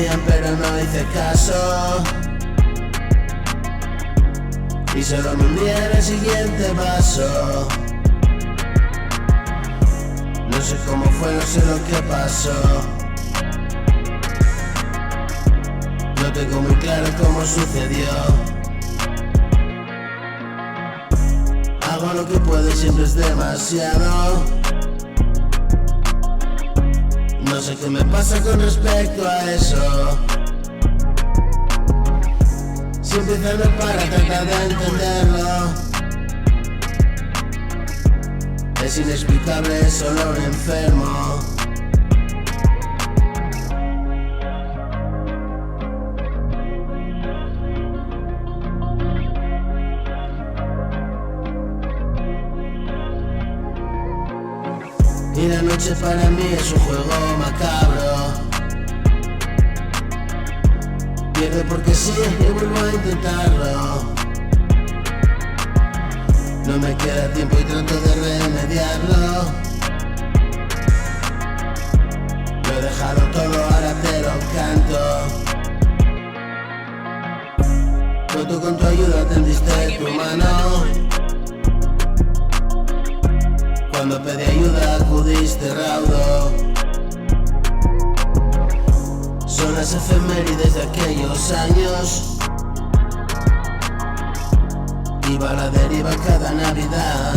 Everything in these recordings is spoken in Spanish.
decían pero no hice caso, y solo me hundí en el siguiente vaso. No sé cómo fue, no sé lo que pasó. No tengo muy claro cómo sucedió. Hago lo que puedo y siempre es demasiado. No sé qué me pasa con respecto a eso. Si empiezo no para tratar de entenderlo. Es inexplicable, es solo un enfermo. Y la noche para mí es un juego macabro. Pierdo porque sí y vuelvo a intentarlo. No me queda tiempo y trato de remediarlo. Lo he dejado todo, ahora te lo canto. Cuento con tu ayuda, tendiste tu mano. Cuando pedí ayuda acudiste raudo. Son las efemérides de aquellos años. Iba a la deriva cada Navidad.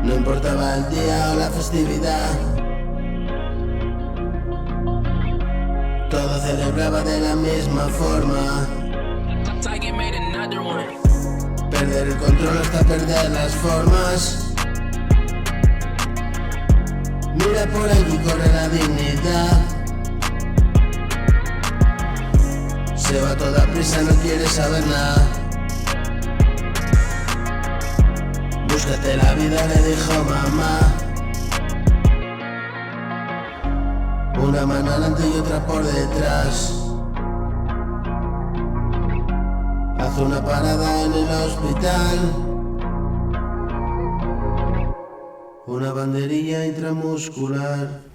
No importaba el día o la festividad. Todo celebraba de la misma forma. Perder el control hasta perder las formas. Mira por allí, corre la dignidad. Se va a toda prisa, no quiere saber nada. Búscate la vida, le dijo mamá. Una mano adelante y otra por detrás. Haz una parada en el hospital. Una banderilla intramuscular.